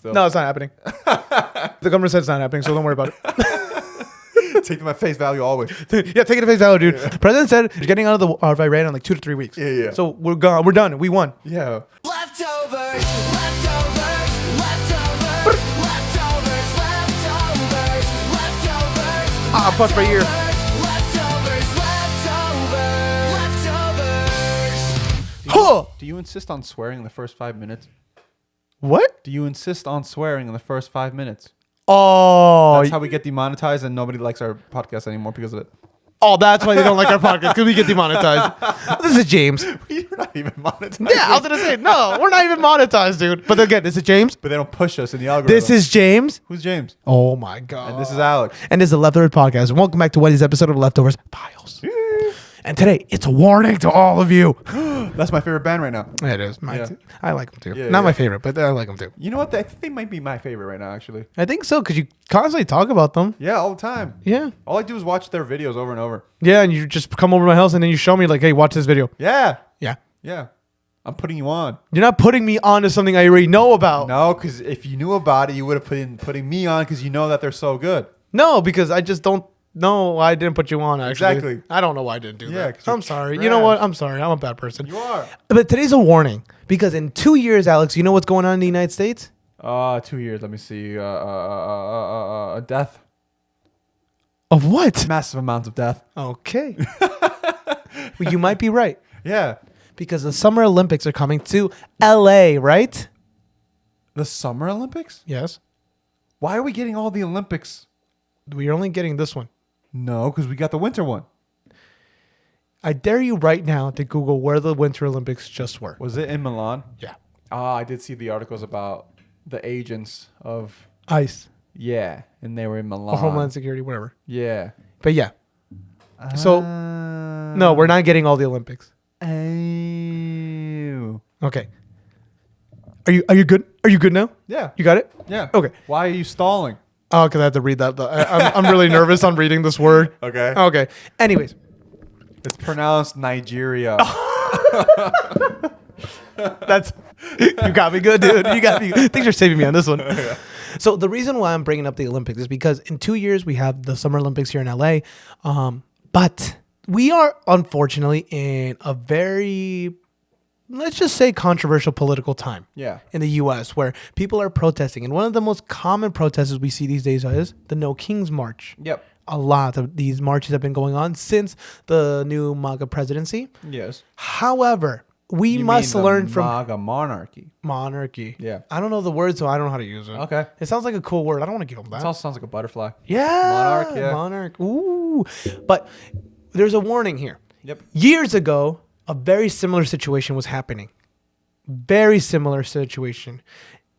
So. No, it's not happening. The government said it's not happening, so don't worry about it. Take them at face value always. Yeah, take it at face value, dude. Yeah. President said you're getting out of Iran in like 2 to 3 weeks. Yeah. So we're gone. We're done. We won. Yeah. Leftovers. Ah, punch right here. Do you insist on swearing in the first 5 minutes? What? Do you insist on swearing in the first 5 minutes? Oh. That's how we get demonetized and nobody likes our podcast anymore because of it. Oh, that's why they don't like our podcast, because we get demonetized. This is James. You're not even monetized. Yeah, I was going to say, no, we're not even monetized, dude. But again, this is James. But they don't push us in the algorithm. This is James. Who's James? Oh, my God. And this is Alex. And this is the Leftovers Podcast. And welcome back to Wednesday's episode of Leftovers Files. And today, it's a warning to all of you. That's my favorite band right now. It is. Yeah. I like them too. Yeah, Not my favorite, but I like them too. You know what? I think they might be my favorite right now, actually. I think so, because you constantly talk about them. Yeah, all the time. Yeah. All I do is watch their videos over and over. Yeah, and you just come over to my house and then you show me like, hey, watch this video. Yeah. Yeah. Yeah. I'm putting you on. You're not putting me on to something I already know about. No, because if you knew about it, you would have putting me on because you know that they're so good. No, because I just don't. No, I didn't put you on, actually. Exactly. I don't know why I didn't do that. 'cause you're I'm sorry. trash. You know what? I'm sorry. I'm a bad person. You are. But today's a warning because in 2 years, Alex, you know what's going on in the United States? 2 years. Let me see. Death. Of what? Massive amounts of death. Okay. Well, you might be right Yeah. because the Summer Olympics are coming to LA, right? The Summer Olympics? Yes. Why are we getting all the Olympics? We're only getting this one. No, because we got the winter one. I dare you right now to Google where the Winter Olympics just were. Was it in Milan? Yeah. I did see the articles about the agents of... ICE. Yeah, and they were in Milan. Or Homeland Security, whatever. Yeah. But yeah. So, no, we're not getting all the Olympics. Oh. Okay. Are you good? Are you good now? Yeah. You got it? Yeah. Okay. Why are you stalling? Oh, because I have to read that. I'm really nervous on reading this word. Okay. Okay. Anyways. It's pronounced Nigeria. That's you got me good, dude. You got me. Thanks for saving me on this one. Yeah. So the reason why I'm bringing up the Olympics is because in 2 years we have the Summer Olympics here in LA, but we are unfortunately in a very, let's just say, controversial political time. Yeah. In the U.S. where people are protesting, and one of the most common protests we see these days is the No Kings March. Yep. A lot of these marches have been going on since the new MAGA presidency. Yes. However, we You must mean the learn from MAGA monarchy. monarchy. Yeah. I don't know the word, so I don't know how to use it. Okay. It sounds like a cool word. I don't want to give them that. It also sounds like a butterfly. Yeah. Monarch, yeah. Monarch. Ooh. But there's a warning here. Yep. Years ago, a very similar situation was happening. Very similar situation.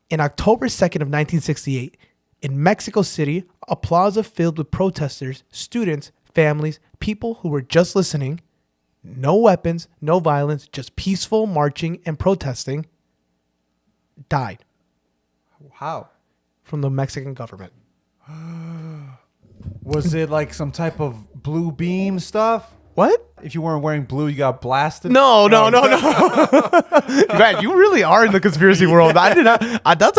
In October 2nd of 1968, in Mexico City, a plaza filled with protesters, students, families, people who were just listening, no weapons, no violence, just peaceful marching and protesting, died How? from the Mexican government. Was it like some type of blue beam stuff? What? If you weren't wearing blue, you got blasted? No. Man, you really are in the conspiracy world. I did not. That's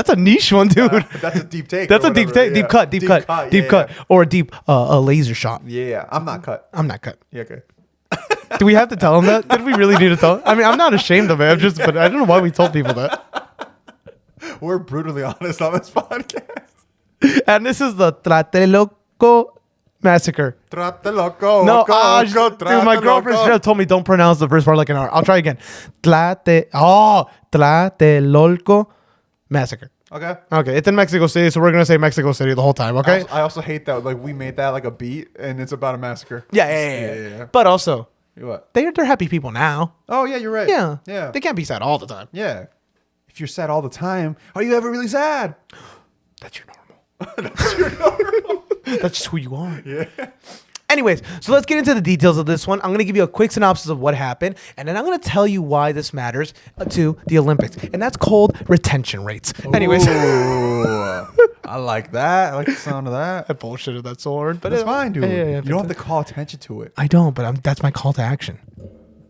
a niche one, dude. That's a deep take. That's or a deep whatever, take, yeah. deep cut, yeah. or a deep laser shot. Yeah, I'm not cut. I'm not cut. Yeah, okay. Do we have to tell them that? Did we really need to tell them? I mean, I'm not ashamed of it. But I don't know why we told people that. We're brutally honest on this podcast. And this is the Tlatelolco massacre. Trate loco. No, loco, dude, my girlfriend loco. should have told me don't pronounce the first part like an R. I'll try again. Tlatelolco massacre. Okay. Okay, it's in Mexico City, so we're gonna say Mexico City the whole time. Okay. I also hate that like we made that like a beat and it's about a massacre. Yeah. But also, What? they're happy people now. Oh yeah, you're right. Yeah. Yeah. They can't be sad all the time. Yeah. If you're sad all the time, are you ever really sad? That's your normal. That's your normal. That's just who you are. Yeah. Anyways, so let's get into the details of this one. I'm going to give you a quick synopsis of what happened, and then I'm going to tell you why this matters to the Olympics. And that's called retention rates. Anyways. Ooh, I like that. I like the sound of that. I bullshitted that so hard. But But it's fine, dude. Yeah, you don't have to call attention to it. I don't, but that's my call to action.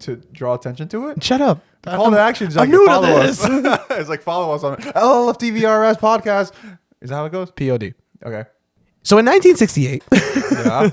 to draw attention to it? Shut up. Call to action is like I'm new to follow this. us. It's like follow us on LFTVR podcast. Is that how it goes? POD. Okay. So in 1968, Yeah.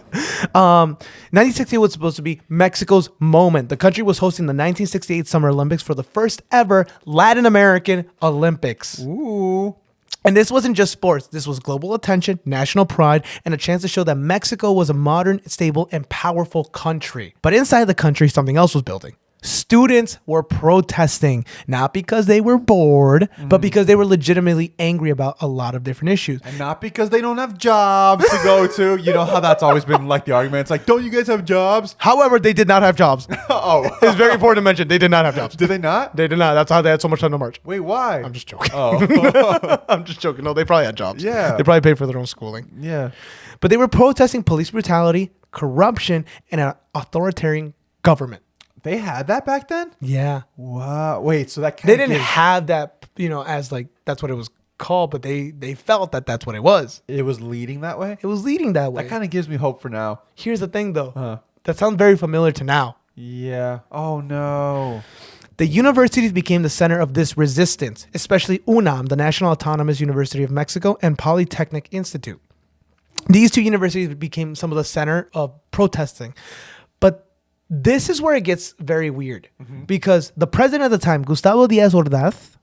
1968 was supposed to be Mexico's moment. The country was hosting the 1968 Summer Olympics for the first ever Latin American Olympics. Ooh. And this wasn't just sports. This was global attention, national pride, and a chance to show that Mexico was a modern, stable, and powerful country. But inside the country, something else was building. Students were protesting, not because they were bored, but because they were legitimately angry about a lot of different issues. And not because they don't have jobs to go to. You know how that's always been like the argument. It's like, don't you guys have jobs? However, they did not have jobs. Oh. It's very important to mention they did not have jobs. Did they not? They did not. That's how they had so much time to march. Wait, why? I'm just joking. Oh. I'm just joking. No, they probably had jobs. Yeah. They probably paid for their own schooling. Yeah. But they were protesting police brutality, corruption, and an authoritarian government. They had that back then? Yeah. Wow. Wait, so that kind They of didn't have that, as like, that's what it was called, but they felt that that's what it was. it was leading that way? It was leading that way. That kind of gives me hope for now. Here's the thing, though. Huh. That sounds very familiar to now. Yeah. Oh, no. The universities became the center of this resistance, especially UNAM, the National Autonomous University of Mexico, and Polytechnic Institute. These two universities became some of the center of protesting. But this is where it gets very weird because the president at the time, Gustavo Díaz Ordaz,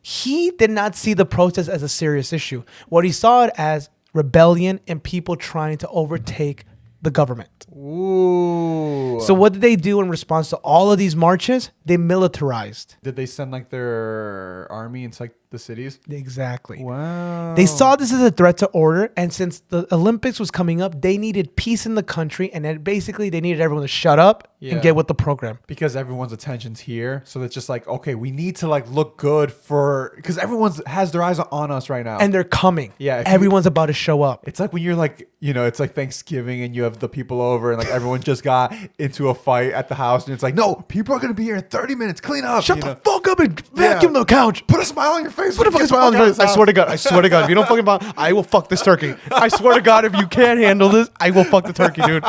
he did not see the protest as a serious issue. What he saw it as rebellion and people trying to overtake the government. Ooh. So what did they do in response to all of these marches? They militarized. Did they send like their army into like the cities? Exactly. Wow. They saw this as a threat to order, and since the Olympics was coming up, they needed peace in the country, and then basically they needed everyone to shut up and get with the program. Because everyone's attention's here, so it's just like, okay, we need to like look good for, because everyone's has their eyes on us right now, And they're coming. Yeah, if Everyone's about to show up. it's like when you're like, it's like Thanksgiving and you have the people over and like everyone just got into a fight at the house and it's like, no, people are gonna be here in 30 minutes. Clean up. Shut the fuck up and vacuum the couch. Put a smile on your face. Put a fucking smile on your face. I swear to God. I swear to God. If you don't fucking I will fuck this turkey. I swear to God, if you can't handle this, I will fuck the turkey, dude.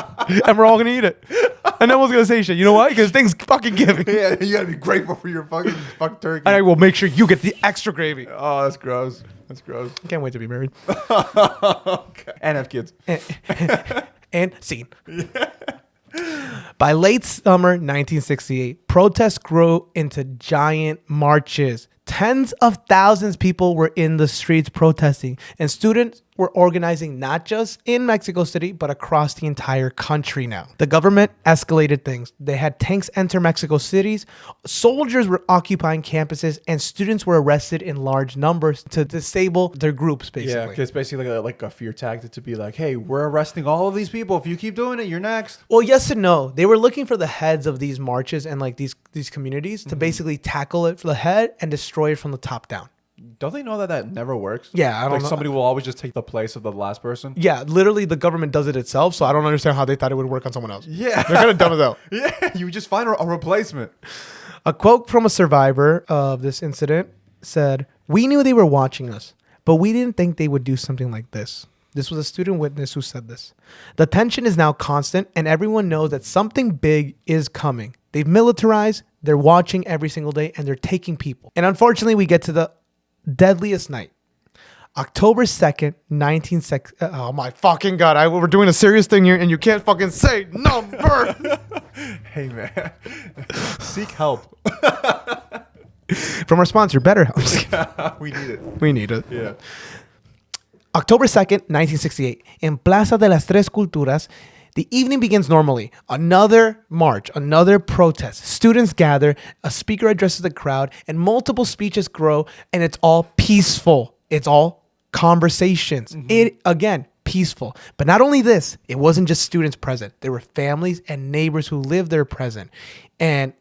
And we're all gonna eat it. And no one's gonna say shit. You know why? Because thing's fucking giving. Yeah, you gotta be grateful for your fucking turkey. And I will make sure you get the extra gravy. Oh, that's gross. That's gross. Can't wait to be married. Okay. And have kids. And scene. By late summer 1968, protests grew into giant marches. Tens of thousands of people were in the streets protesting, and students were organizing not just in Mexico City, but across the entire country now. The government escalated things. They had tanks enter Mexico cities, soldiers were occupying campuses, and students were arrested in large numbers to disable their groups, basically. Yeah, because basically like a fear tactic to be like, hey, we're arresting all of these people. If you keep doing it, you're next. Well, yes and no. They were looking for the heads of these marches and like these communities to basically tackle it for the head and destroy it from the top down. Don't they know that never works? Yeah, I don't like know. Somebody will always just take the place of the last person. Yeah, literally the government does it itself, so I don't understand how they thought it would work on someone else. Yeah. They're kind of dumb as hell. Yeah, you would just find a replacement. A quote from a survivor of this incident said, "We knew they were watching us, but we didn't think they would do something like this." This was a student witness who said this. "The tension is now constant, and everyone knows that something big is coming. They've militarized, they're watching every single day, and they're taking people." And unfortunately, we get to the deadliest night. October 2nd, 1960. Oh my fucking God. We're doing a serious thing here and you can't fucking say number. Hey, man. Seek help. From our sponsor, BetterHelp. We need it. We need it. Yeah. October 2nd, 1968. In Plaza de las Tres Culturas, the evening begins normally. Another march, another protest. Students gather, a speaker addresses the crowd, and multiple speeches grow, and it's all peaceful. It's all conversations. It, again, peaceful. But not only this, it wasn't just students present. There were families and neighbors who lived there present. And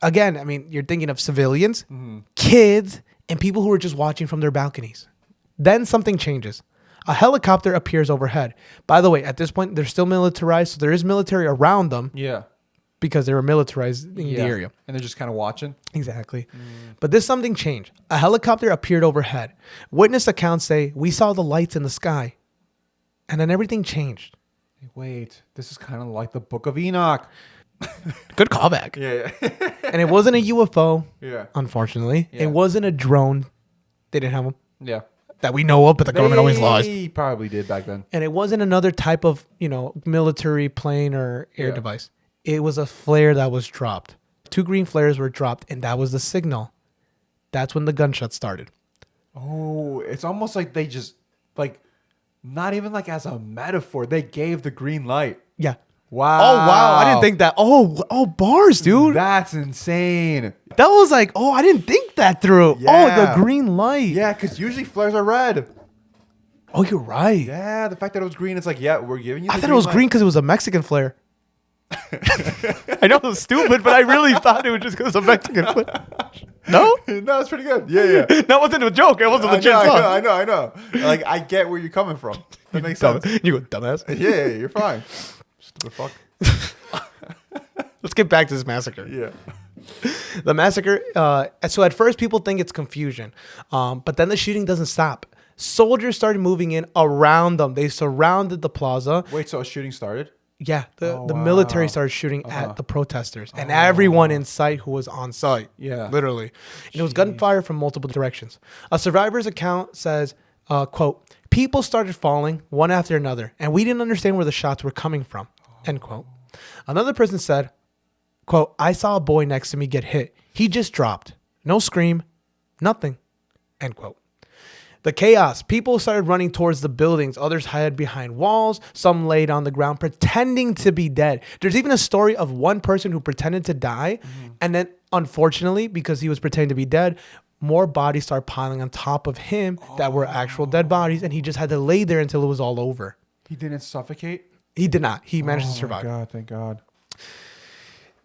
again, I mean, you're thinking of civilians, kids, and people who were just watching from their balconies. Then something changes. A helicopter appears overhead. By the way, at this point, they're still militarized, so there is military around them Yeah. because they were militarized in the area. And they're just kind of watching. Exactly. But this something changed. A helicopter appeared overhead. Witness accounts say, "We saw the lights in the sky." And then everything changed. Wait, this is kind of like the Book of Enoch. Good callback. Yeah. And it wasn't a UFO, Yeah. unfortunately. Yeah. It wasn't a drone. They didn't have them Yeah. that we know of, but the government always lies. They probably did back then. And it wasn't another type of, military plane or air Yeah. device. It was a flare that was dropped. 2 green flares were dropped, and that was the signal. That's when the gunshot started. Oh, it's almost like they just, like, not even like as a metaphor. They gave the green light. Yeah. Wow. Oh, wow. I didn't think that. Oh, bars, dude. That's insane. That was like, I didn't think that through. Yeah. Oh, the green light. Yeah, because usually flares are red. Oh, you're right. Yeah, the fact that it was green, it's like, yeah, we're giving you the I thought it was light. green because it was a Mexican flare. I know it was stupid, but I really thought it was just because it was a Mexican flare. No? No, it's pretty good. Yeah, yeah. That wasn't a joke. It wasn't a legit song. I know. Like, I get where you're coming from. That makes sense. You go, dumbass. Yeah, you're fine. Stupid fuck. Let's get back to this massacre. Yeah. The massacre. So at first, people think it's confusion, but then the shooting doesn't stop. Soldiers started moving in around them. They surrounded the plaza. Wait, so a shooting started? Yeah, the wow. military started shooting at the protesters and everyone in sight who was on site. Yeah. Literally. And it was gunfire from multiple directions. A survivor's account says, quote, people started falling one after another, and we didn't understand where the shots were coming from, end quote. Another person said, quote, I saw a boy next to me get hit. He just dropped. No scream, nothing, end quote. The chaos. People started running towards the buildings. Others hid behind walls. Some laid on the ground pretending to be dead. There's even a story of one person who pretended to die. And then, unfortunately, because he was pretending to be dead, more bodies started piling on top of him that were actual dead bodies. And he just had to lay there until it was all over. He didn't suffocate? He did not. He managed to survive. Oh, my God. Thank God.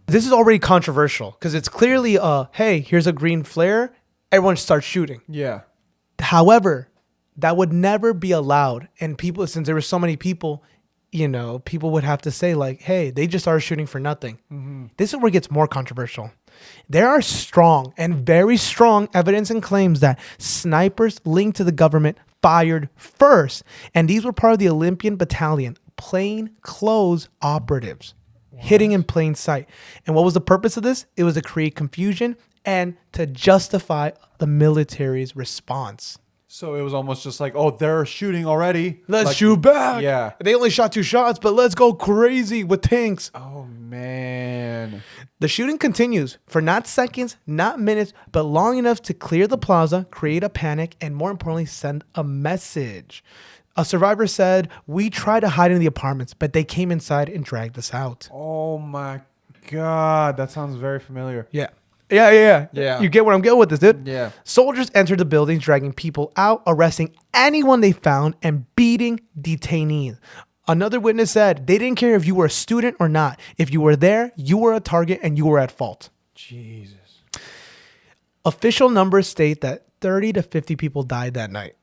This is already controversial because it's clearly, hey, here's a green flare. Everyone starts shooting. Yeah. However, that would never be allowed. And people, since there were so many people, people would have to say like, hey, they just started shooting for nothing. Mm-hmm. This is where it gets more controversial. There are strong and very strong evidence and claims that snipers linked to the government fired first. And these were part of the Olympian Battalion, plain clothes operatives, hitting in plain sight. And what was the purpose of this? It was to create confusion and to justify the military's response. So it was almost just like, oh, they're shooting already. Let's shoot back. Yeah. They only shot 2 shots, but let's go crazy with tanks. Oh, man. The shooting continues for not seconds, not minutes, but long enough to clear the plaza, create a panic, and more importantly, send a message. A survivor said, we tried to hide in the apartments, but they came inside and dragged us out. Oh, my God. That sounds very familiar. Yeah. Yeah. You get where I'm going with this, dude? Yeah. Soldiers entered the buildings, dragging people out, arresting anyone they found, and beating detainees. Another witness said they didn't care if you were a student or not. If you were there, you were a target and you were at fault. Jesus. Official numbers state that 30 to 50 people died that night.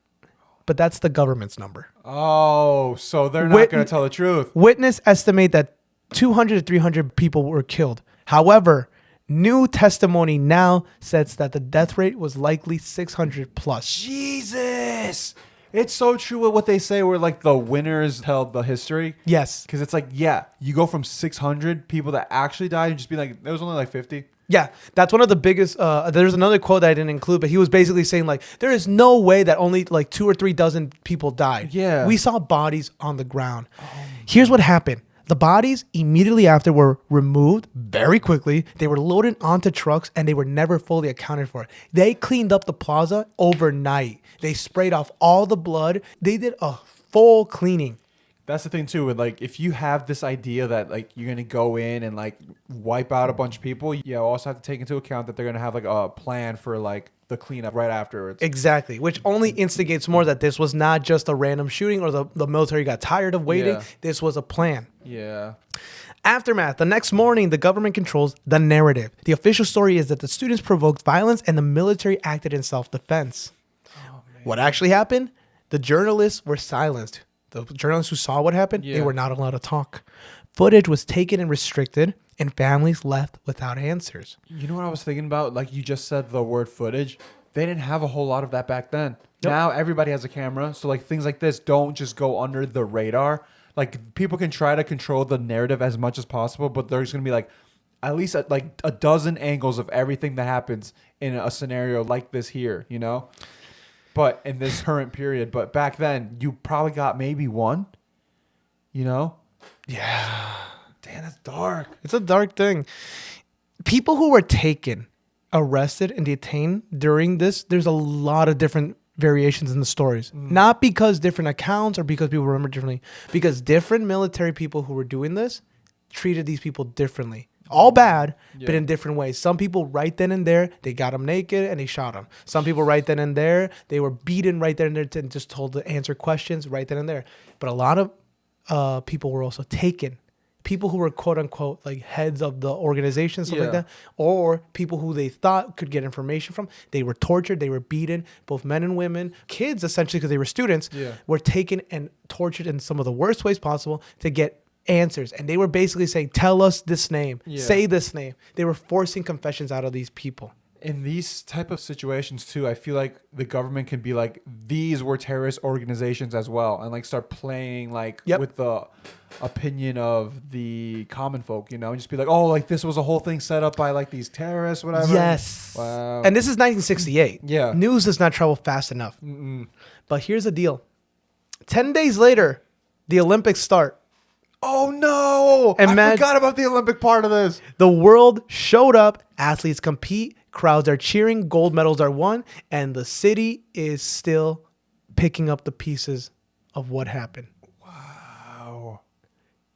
But that's the government's number. Oh, so they're not going to tell the truth. Witness estimate that 200 to 300 people were killed. However, new testimony now says that the death rate was likely 600 plus. Jesus. It's so true with what they say where like the winners tell the history. Yes. Because it's like, yeah, you go from 600 people that actually died and just be like, it was only like 50. Yeah, that's one of the biggest. There's another quote that I didn't include, but he was basically saying like, there is no way that only like 2 or 3 dozen people died. Yeah. We saw bodies on the ground. Here's what happened. The bodies immediately after were removed very quickly. They were loaded onto trucks and they were never fully accounted for. They cleaned up the plaza overnight. They sprayed off all the blood. They did a full cleaning. That's the thing too, with like if you have this idea that like you're gonna go in and like wipe out a bunch of people, you also have to take into account that they're gonna have like a plan for like the cleanup right afterwards. Exactly, which only instigates more that this was not just a random shooting or the military got tired of waiting. Yeah. This was a plan. Yeah. Aftermath. The next morning, the government controls the narrative. The official story is that the students provoked violence and the military acted in self-defense. What actually happened? The journalists were silenced. The journalists who saw what happened, they were not allowed to talk. Footage was taken and restricted, and families left without answers. You know what I was thinking about? Like you just said the word footage. They didn't have a whole lot of that back then. Nope. Now everybody has a camera. So like things like this don't just go under the radar. like people can try to control the narrative as much as possible, but there's going to be like at least like a dozen angles of everything that happens in a scenario like this here, you know? But in this current period, but back then you probably got maybe one, you know? Yeah. Damn, that's dark. It's a dark thing. People who were taken, arrested, and detained during this, there's a lot of different variations in the stories. Not because different accounts or because people remember differently, because different military people who were doing this treated these people differently. All bad, but in different ways. Some people right then and there, they got them naked and they shot them. Some people right then and there, they were beaten right then and there and just told to answer questions right then and there. But a lot of people were also taken. People who were quote unquote like heads of the organization, stuff like that, or people who they thought could get information from. They were tortured, they were beaten, both men and women. Kids, essentially, because they were students, were taken and tortured in some of the worst ways possible to get answers. And they were basically saying, tell us this name, say this name. They were forcing confessions out of these people. In these type of situations too, I feel like the government can be like, these were terrorist organizations as well, and like start playing like with the opinion of the common folk, you know, and just be like, oh, like this was a whole thing set up by like these terrorists, whatever. Yes. Wow. And this is 1968. Yeah. News does not travel fast enough. But here's the deal. 10 days later, the Olympics start. Oh no! I forgot about the Olympic part of this. The world showed up. Athletes compete. Crowds are cheering. Gold medals are won. And the city is still picking up the pieces of what happened. Wow.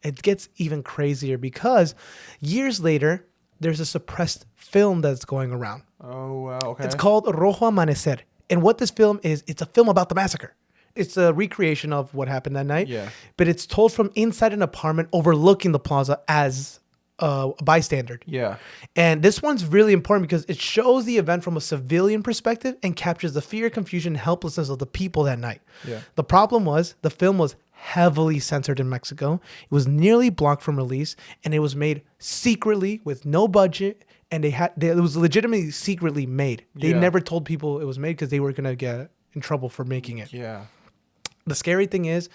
It gets even crazier because years later, there's a suppressed film that's going around. Oh, wow. Okay. It's called Rojo Amanecer. And what this film is, it's a film about the massacre. It's a recreation of what happened that night. Yeah. But it's told from inside an apartment overlooking the plaza as a bystander. Yeah. And this one's really important because it shows the event from a civilian perspective and captures the fear, confusion, and helplessness of the people that night. Yeah. The problem was the film was heavily censored in Mexico. It was nearly blocked from release, and it was made secretly with no budget. And it was legitimately secretly made. They never told people it was made because they were going to get in trouble for making it. Yeah. The scary thing is,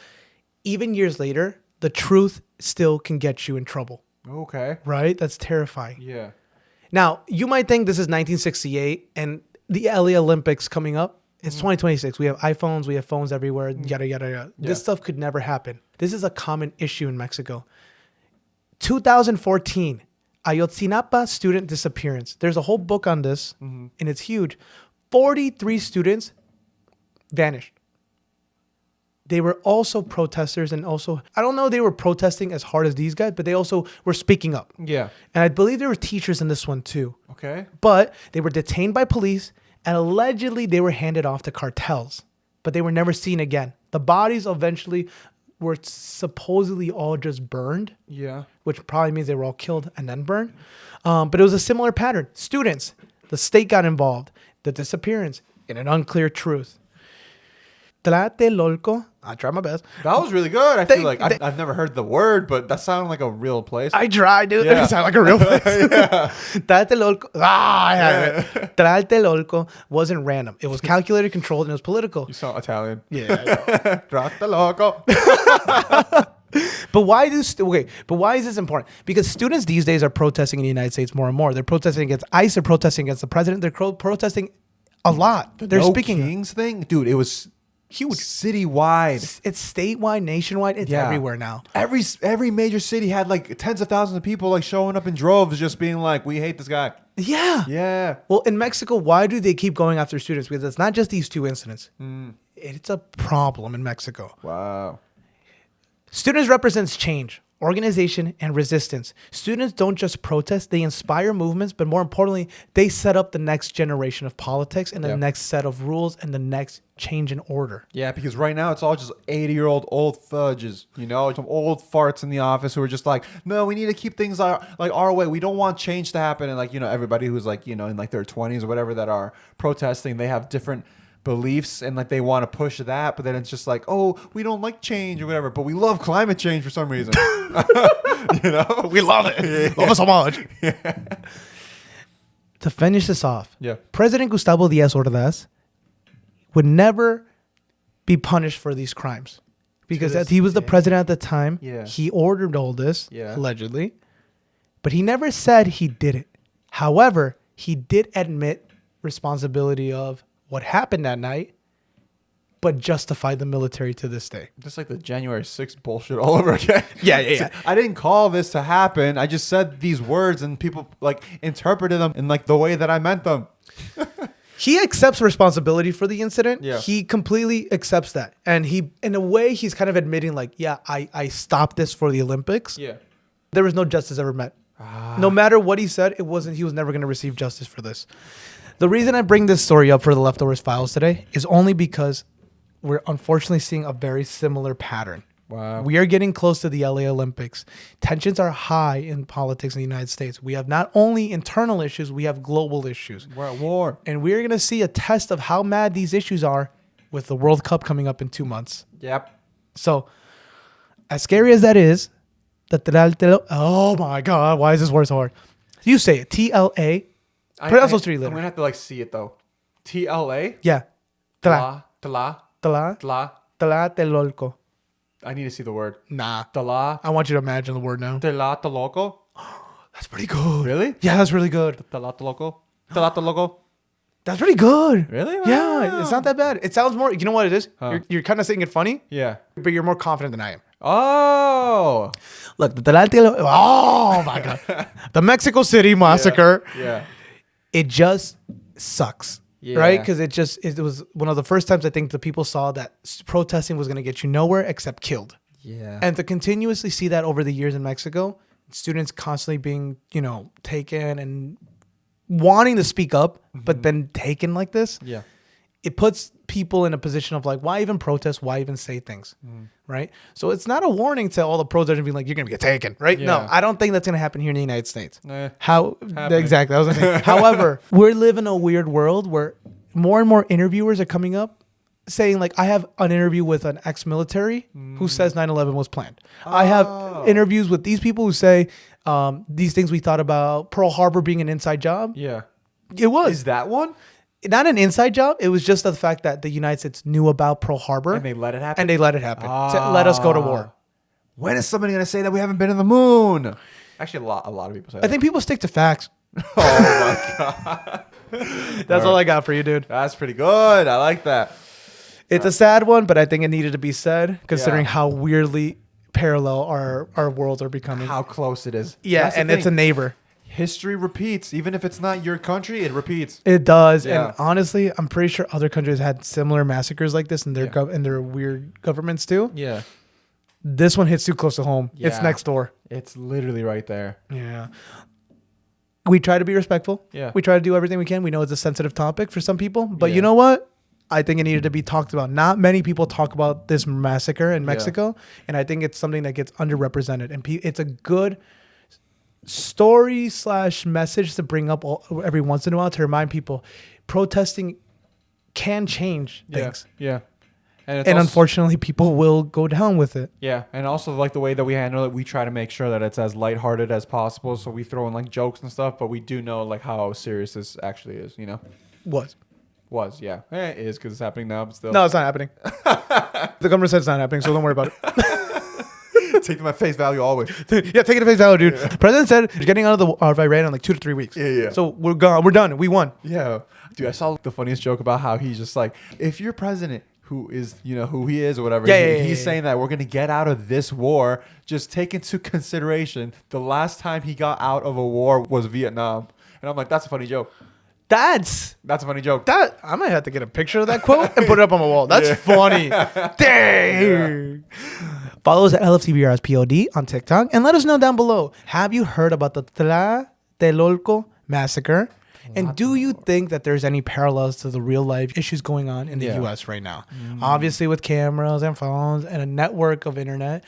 even years later, the truth still can get you in trouble. Okay. Right? That's terrifying. Yeah. Now, you might think this is 1968 and the LA Olympics coming up. It's 2026. We have iPhones. We have phones everywhere. Yada, yada, yada. Yeah. This stuff could never happen. This is a common issue in Mexico. 2014, Ayotzinapa student disappearance. There's a whole book on this, and it's huge. 43 students vanished. They were also protesters, and also, I don't know they were protesting as hard as these guys, but they also were speaking up. Yeah. And I believe there were teachers in this one too. Okay. But they were detained by police, and allegedly they were handed off to cartels, but they were never seen again. The bodies eventually were supposedly all just burned. Yeah. Which probably means they were all killed and then burned. But it was a similar pattern. Students, the state got involved, the disappearance, and an unclear truth. Tlatelolco, I tried my best. That was really good. I feel like I've never heard the word, but that sounded like a real place. I tried, dude. Yeah. It sounded like a real place. Tlatelolco. I had it. Tlatelolco wasn't random. It was calculated, controlled, and it was political. You sound Italian. Yeah. Tlatelolco. But why is this important? Because students these days are protesting in the United States more and more. They're protesting against ICE. They're protesting against the president. They're protesting a lot. They're speaking. Kings thing, dude. It was huge, citywide. It's statewide, nationwide. It's everywhere now. Every major city had like tens of thousands of people like showing up in droves, just being like, "We hate this guy." Yeah. Yeah. Well, in Mexico, why do they keep going after students? Because it's not just these two incidents. It's a problem in Mexico. Wow. Students represents change, organization, and resistance. Students don't just protest, they inspire movements, but more importantly, they set up the next generation of politics and the next set of rules and the next change in order. Yeah, because right now it's all just 80-year-old old fudges, you know, some old farts in the office who are just like, no, we need to keep things our way. We don't want change to happen. And like, you know, everybody who's like, you know, in like their 20s or whatever that are protesting, they have different beliefs and like they want to push that, but then it's just like, oh, we don't like change or whatever, but we love climate change for some reason. You know, we love it. Love it so much. To finish this off, President Gustavo Díaz Ordaz would never be punished for these crimes. because this he was the day. president at the time. Yeah. He ordered all this, Yeah. allegedly. But he never said he did it. However, he did admit responsibility of what happened that night, but justified the military to this day. Just like the January 6th bullshit all over again. Yeah. I didn't call this to happen. I just said these words and people like interpreted them in like the way that I meant them. He accepts responsibility for the incident. Yeah. He completely accepts that. And he, in a way, he's kind of admitting like, yeah, I stopped this for the Olympics. Yeah. There was no justice ever met. No matter what he said, he was never going to receive justice for this. The reason I bring this story up for the Leftovers Files today is only because we're unfortunately seeing a very similar pattern. Wow. We are getting close to the LA Olympics. Tensions are high in politics in the United States. We have not only internal issues, we have global issues. We're at war. And we're going to see a test of how mad these issues are with the World Cup coming up in 2 months. Yep. So, as scary as that is, oh my God, why is this word so hard? You say it, TLA. Pronounce those three I'm letters. going to have to like see it though. TLA? Yeah. Tla, Tla. tla, Tla. tlatelolco. I need to see the word. Nah. Tla. I want you to imagine the word now. Tlatelolco? That's pretty good. Really? Yeah, that's really good. Tlatelolco? Tlatelolco? That's pretty good. Really? Yeah, Wow. it's not that bad. It sounds more, you know what it is? Huh. You're kind of saying it funny, Yeah. but you're more confident than I am. Oh. Look, the Tlatelolco, oh my God. The Mexico City massacre, Yeah. it just sucks. Yeah. Right? Because it was one of the first times I think the people saw that protesting was going to get you nowhere except killed. Yeah. And to continuously see that over the years in Mexico, students constantly being, taken and wanting to speak up, but then taken like this, Yeah. it puts people in a position of like, why even protest? Why even say things? Right? So it's not a warning to all the protesters being like, you're going to get taken, right? Yeah. No, I don't think that's going to happen here in the United States. Happening. Exactly. I was going to say. However, we're living a weird world where more and more interviewers are coming up saying like, I have an interview with an ex-military who says 9/11 was planned. I have interviews with these people who say these things we thought about Pearl Harbor being an inside job. Yeah. It was. Is that one? Not an inside job. It was just the fact that the United States knew about Pearl Harbor. And they let it happen? And they let it happen. To let us go to war. When is somebody going to say that we haven't been in the moon? Actually, a lot of people say that. I think people stick to facts. Oh, my God. That's all I got for you, dude. That's pretty good. I like that. It's a sad one, but I think it needed to be said considering Yeah. how weirdly parallel our worlds are becoming. How close it is. Yeah, That's the and it's a thing. neighbor. History repeats. Even if it's not your country, it repeats. It does. Yeah. And honestly, I'm pretty sure other countries had similar massacres like this in their in their weird governments too. Yeah. This one hits too close to home. It's Yeah. next door. It's literally right there. Yeah. We try to be respectful. Yeah. We try to do everything we can. We know it's a sensitive topic for some people, but Yeah. you know what? I think it needed to be talked about. Not many people talk about this massacre in Mexico, and I think it's something that gets underrepresented. And it's a good story / message to bring up every once in a while to remind people protesting can change things. Yeah. And Unfortunately, people will go down with it. Yeah, and also like the way that we handle it, we try to make sure that it's as lighthearted as possible. So we throw in like jokes and stuff, but we do know like how serious this actually is. Yeah, it is because it's happening now, but still. No, it's not happening. The government said it's not happening, so don't worry about it. Take them at face value always. Yeah, take it at face value, dude. Yeah. President said you're getting out of Iran in like 2 to 3 weeks. Yeah. So we're gone. We're done. We won. Yeah, dude, I saw the funniest joke about how he's just like, if you're president who is, who he is or whatever, he's saying that we're going to get out of this war. Just take into consideration the last time he got out of a war was Vietnam. And I'm like, that's a funny joke. That's a funny joke. I might have to get a picture of that quote and put it up on my wall. That's funny. Dang. Yeah. Follow us at LFTVR POD on TikTok and let us know down below. Have you heard about the Tlatelolco massacre? And do you think that there's any parallels to the real life issues going on in the U.S. right now? Obviously, with cameras and phones and a network of internet,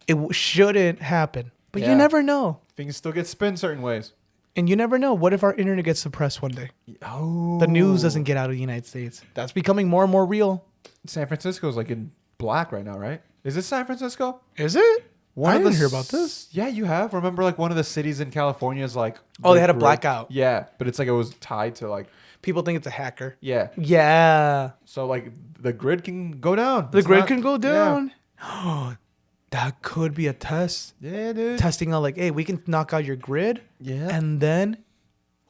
it shouldn't happen. But you never know. Things still get spun certain ways. And you never know. What if our internet gets suppressed one day? Oh. The news doesn't get out of the United States. That's becoming more and more real. San Francisco's like in black right now, right? Is this San Francisco? Is it? I didn't hear about this. Yeah, you have. Remember, like one of the cities in California is like. Oh, they had a blackout. Yeah, but it's like it was tied to like. People think it's a hacker. Yeah. Yeah. So like the grid can go down. The grid can go down. That could be a test. Yeah, dude. Testing out like, hey, we can knock out your grid. Yeah. And then,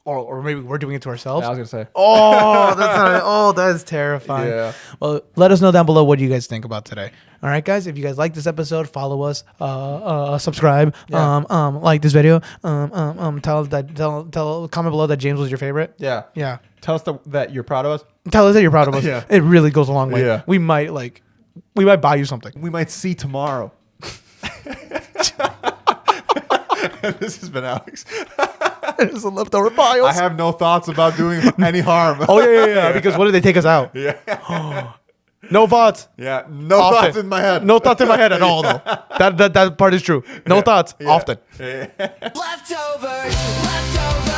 or maybe we're doing it to ourselves. I was gonna say. Oh, that's terrifying. Yeah. Well, let us know down below what you guys think about today. All right, guys. If you guys like this episode, follow us, subscribe, like this video, comment below that James was your favorite. Yeah. Yeah. Tell us that you're proud of us. Tell us that you're proud of us. Yeah. It really goes a long way. Yeah. We might buy you something. We might see tomorrow. This has been Alex. It's a leftover piles. I have no thoughts about doing any harm. Oh yeah. Because what did they take us out? Yeah. No thoughts. Yeah. No Often. thoughts in my head. No thoughts in my head at all, though. That part is true. No thoughts. Yeah. Often. Yeah. Leftovers.